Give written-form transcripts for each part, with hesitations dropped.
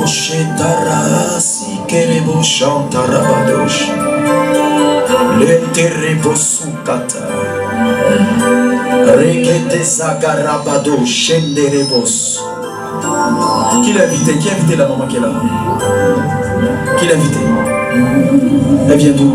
Chetara si kerebo chantarabadosh. Le terebo sukata. Rekete zagarabado shenderebos. Qui l'a invité? Qui a invité la maman qui est là? Qui l'a invité? Elle vient d'où?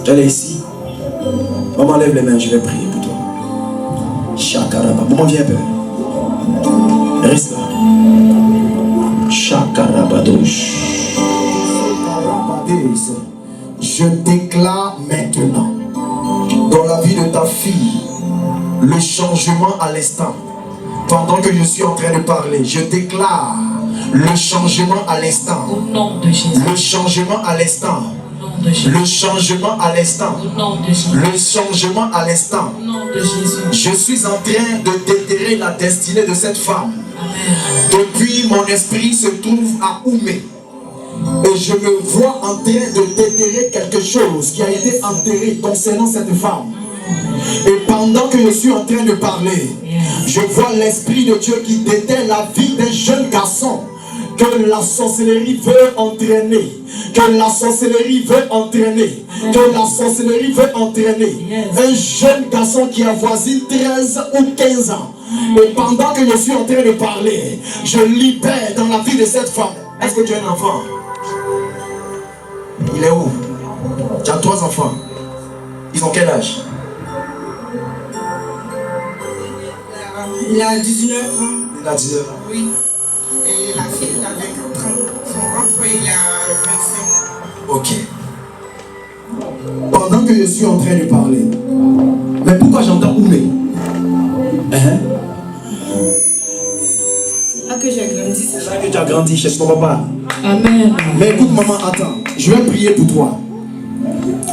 Elle est ici. Maman, lève les mains, je vais prier pour toi. Chakaraba. Maman, viens un peu. Reste là. Chakarabadosh. Je déclare maintenant dans la vie de ta fille le changement à l'instant. Pendant que je suis en train de parler, je déclare le changement à l'instant. Au nom de Jésus. Le changement à l'instant. Le changement à l'instant. Le changement à l'instant. Je suis en train de déterrer la destinée de cette femme. Depuis, mon esprit se trouve à Oumé. Et je me vois en train de déterrer quelque chose qui a été enterré concernant cette femme. Et pendant que je suis en train de parler, je vois l'Esprit de Dieu qui déterre la vie d'un jeune garçon que la sorcellerie veut entraîner, que la sorcellerie veut entraîner, que la sorcellerie veut entraîner. Un jeune garçon qui avoisine 13 ou 15 ans. Et pendant que je suis en train de parler, je libère dans la vie de cette femme. Est-ce que tu as un enfant? Il est où? Tu as 3 enfants. Ils ont quel âge? Il a 19 ans. Il a 19 ans. Oui. Et la fille, elle a 24 ans. Son grand frère, il a 25. Ok. Pendant que je suis en train de parler, mais pourquoi j'entends Oumé? C'est là que j'ai grandi. C'est là que tu as grandi chez ton papa. Amen. Mais écoute maman, attends. Je vais prier pour toi.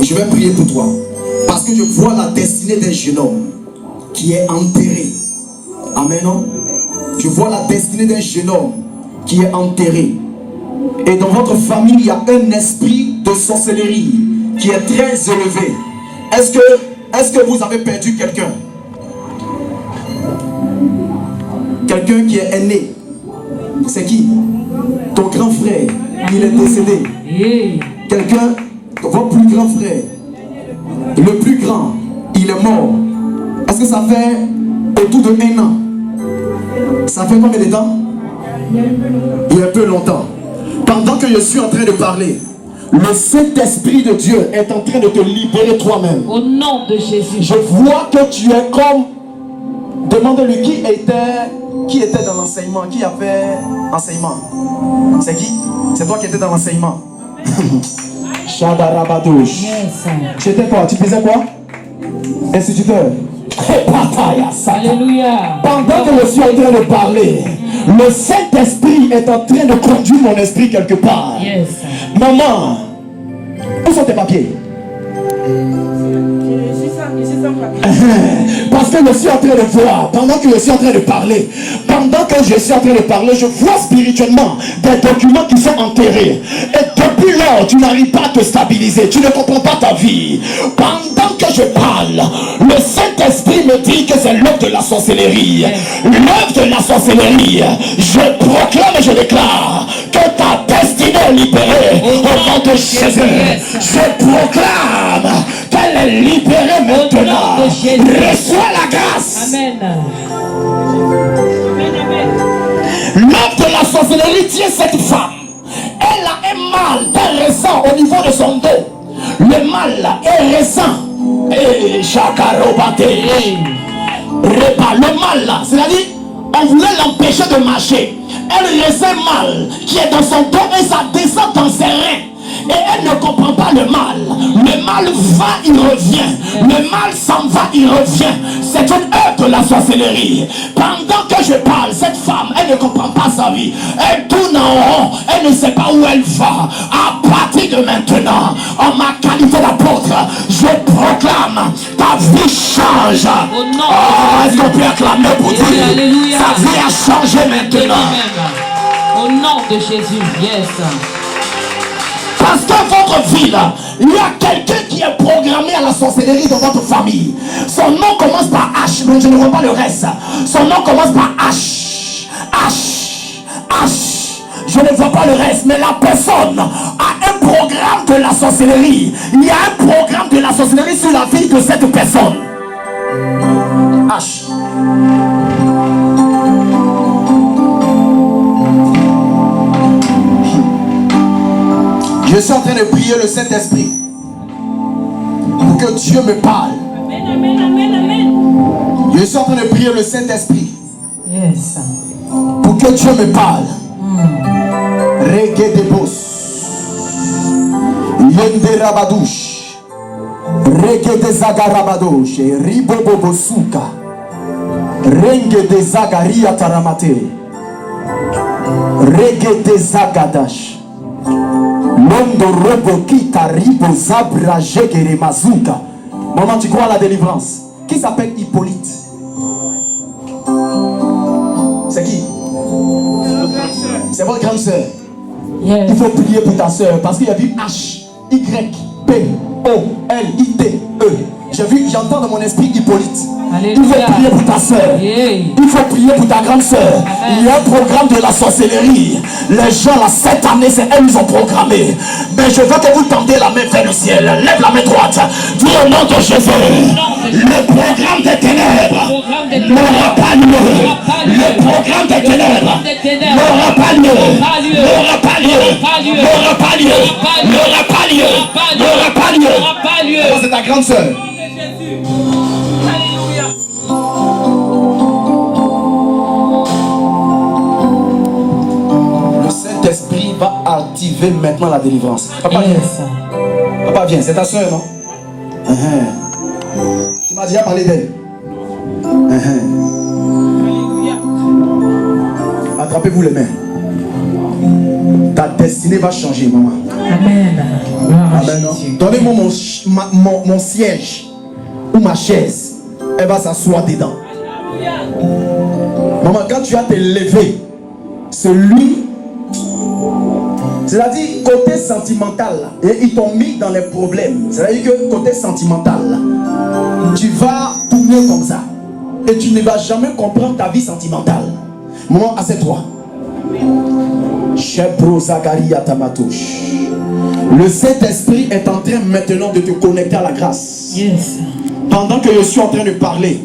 Je vais prier pour toi. Parce que je vois la destinée d'un jeune homme qui est enterré. Amen. Non? Je vois la destinée d'un jeune homme qui est enterré. Et dans votre famille, il y a un esprit de sorcellerie qui est très élevé. Est-ce que vous avez perdu quelqu'un? Quelqu'un qui est aîné. C'est qui? Ton grand frère. Il est décédé. Quelqu'un, votre plus grand frère. Le plus grand, il est mort. Est-ce que ça fait autour de 1 an? Ça fait combien de temps? Il y a un peu longtemps. Pendant que je suis en train de parler, le Saint-Esprit de Dieu est en train de te libérer toi-même. Au nom de Jésus. Je vois que tu es comme... Demande-lui qui était dans l'enseignement. Qui a fait enseignement? C'est qui? C'est toi qui étais dans l'enseignement. Shadarabadouche. C'était quoi? Tu faisais quoi? Instituteur. Alléluia. Pendant que je suis en train de parler, le Saint-Esprit est en train de conduire mon esprit quelque part. Yes. Maman, où sont tes papiers? Parce que je suis en train de voir, pendant que je suis en train de parler, je vois spirituellement des documents qui sont enterrés. Et depuis lors, tu n'arrives pas à te stabiliser, tu ne comprends pas ta vie. Pendant que je parle, le Saint-Esprit me dit que c'est l'œuvre de la sorcellerie. L'œuvre de la sorcellerie. Je proclame et je déclare que ta destinée est libérée au nom de Jésus. Je proclame qu'elle est libérée maintenant. Reçois la grâce. Amen. L'œuvre de la sorcellerie tient cette femme. Elle a un mal très récent au niveau de son dos. Le mal est récent. Et chakarobate. Le mal, c'est-à-dire, on voulait l'empêcher de marcher. Elle ressent mal qui est dans son dos et ça descend dans ses reins. Et elle ne comprend pas le mal. Le mal va, il revient. Le mal s'en va, il revient. C'est une œuvre de la sorcellerie. Pendant que je parle, cette femme, elle ne comprend pas sa vie. Elle tourne en rond. Elle ne sait pas où elle va. À partir de maintenant, en ma qualité d'apôtre, je proclame, ta vie change. Au nom Est-ce qu'on peut acclamer pour Dieu? Alléluia. Sa vie a changé maintenant. Au nom de Jésus. Yes. Parce que votre vie là, il y a quelqu'un qui est programmé à la sorcellerie dans votre famille. Son nom commence par H, donc je ne vois pas le reste. Son nom commence par H. H. Je ne vois pas le reste, mais la personne a un programme de la sorcellerie. Il y a un programme de la sorcellerie sur la vie de cette personne. H. Je suis en train de prier le Saint-Esprit pour que Dieu me parle. Je suis en train de prier le Saint-Esprit pour que Dieu me parle. Reggae de boss, Yende Rabadouche, Reggae de Zagarabadoche, Ribobobosuka, Renge de Zagaria Taramate, Reggae de Zagadash, Londo Robokita Ribo Zabra Jegere Mazuka. Maman, tu crois à la délivrance? Qui s'appelle Hippolyte? C'est qui? C'est votre grande sœur. Il faut prier pour ta sœur parce qu'il y a vu H, Y, P, O, L, I, T, E. J'entends dans mon esprit Hippolyte. Alléluia. Il faut prier pour ta sœur. Il faut prier pour ta grande sœur. Il y a un programme de la sorcellerie. Les gens là, cette année, c'est elles qui ont programmé. Mais je veux que vous tendez la main vers le ciel. Lève la main droite. Dis au nom de Jésus. Le programme des ténèbres n'aura pas lieu. Le programme des ténèbres n'aura pas lieu. N'aura pas lieu. N'aura pas lieu. N'aura pas lieu. N'aura pas lieu. C'est ta grande sœur. Le Saint-Esprit va activer maintenant la délivrance. Papa, viens. Papa, viens. C'est ta soeur, non? Tu m'as déjà parlé d'elle. Attrapez-vous les mains. Ta destinée va changer, maman. Amen. Amen. Donnez-moi mon siège ou ma chaise. Elle va s'asseoir dedans. Maman, quand tu as te levé, celui, c'est-à-dire côté sentimental, et ils t'ont mis dans les problèmes. C'est-à-dire que côté sentimental, tu vas tourner comme ça. Et tu ne vas jamais comprendre ta vie sentimentale. Maman, assieds-toi. Chebro Zagaria Tamatouche. Le Saint-Esprit est en train maintenant de te connecter à la grâce. Pendant que je suis en train de parler,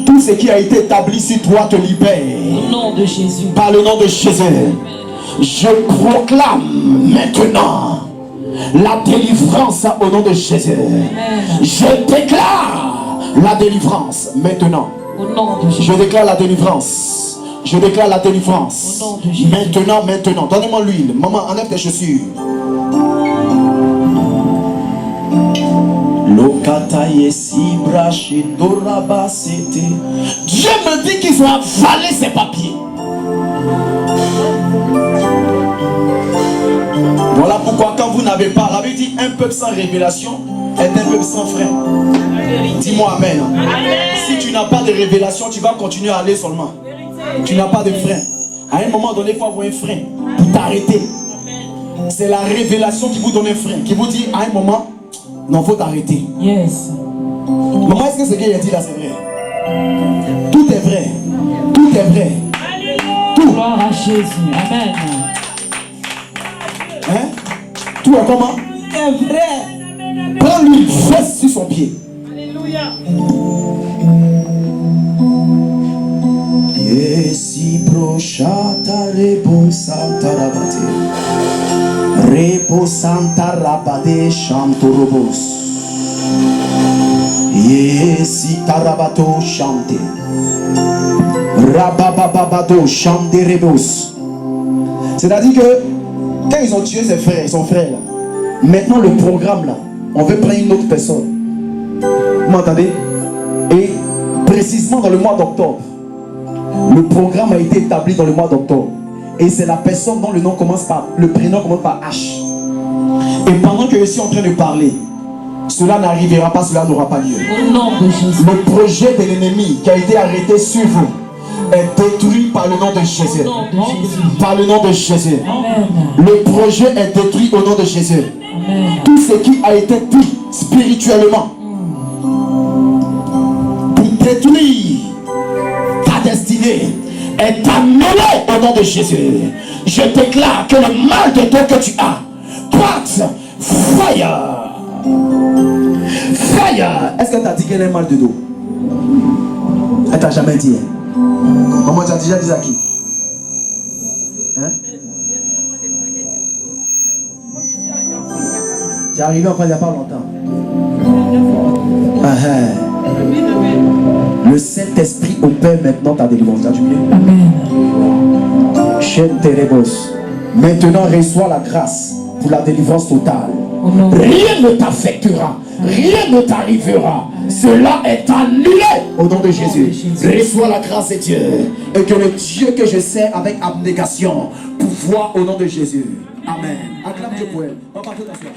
tout ce qui a été établi sur toi te libère. Au nom de Jésus. Par le nom de Jésus. Je proclame maintenant la délivrance au nom de Jésus. Je déclare la délivrance maintenant. Au nom de Jésus. Je déclare la délivrance. Je déclare la délivrance. Au nom de Jésus. Maintenant. Donnez-moi l'huile. Maman, enlève tes chaussures. Dieu me dit qu'ils ont avalé ses papiers. Voilà pourquoi quand vous n'avez pas, la Bible dit un peuple sans révélation est un peuple sans frein. Dis-moi amen. Si tu n'as pas de révélation, tu vas continuer à aller seulement. Tu n'as pas de frein. À un moment donné, il faut avoir un frein pour t'arrêter. C'est la révélation qui vous donne un frein, qui vous dit à un moment, non, il faut t'arrêter. Maman, est-ce que ce qu'il a dit là, c'est vrai? Tout est vrai. Tout est vrai. Tout. Gloire à Jésus. Amen. Hein? Tout est comment? C'est vrai. Prends-lui, fesse sur son pied. Alléluia. Yesi brochata rebo santa rabate. Rebo santa rabade chantorobos. Yesi tarabato chante. Rababababado chante rebos. C'est-à-dire que quand ils ont tué ses frères, son frère là, maintenant le programme là, on veut prendre une autre personne. Vous m'entendez? Et précisément dans le mois d'octobre, le programme a été établi dans le mois d'octobre. Et c'est la personne dont le nom commence par, le prénom commence par H. Et pendant que je suis en train de parler, cela n'arrivera pas, cela n'aura pas lieu. Au nom de Jésus. Le projet de l'ennemi qui a été arrêté sur vous est détruit par le nom de Jésus. Au nom de Jésus. Par le nom de Jésus. Amen. Le projet est détruit au nom de Jésus. Amen. Tout ce qui a été dit spirituellement pour détruire ta destinée est annulé au nom de Jésus. Je déclare que le mal de dos que tu as parte. Fire. Fire. Est-ce qu'elle t'a dit qu'elle a mal de dos? Elle t'a jamais dit. Maman, tu as déjà dit à qui? Hein? Tu es arrivé encore il n'y a pas longtemps. Le Saint-Esprit opère maintenant ta délivrance. Tu as bien? Amen. Chaîne Ténébos. Maintenant reçois la grâce pour la délivrance totale. Rien ne t'affectera. Rien ne t'arrivera. Cela est annulé au nom de Jésus. Reçois la grâce de Dieu. Et que le Dieu que je sers avec abnégation pouvoir au nom de Jésus. Amen. Acclame Dieu pour elle. On va partir d'asseoir.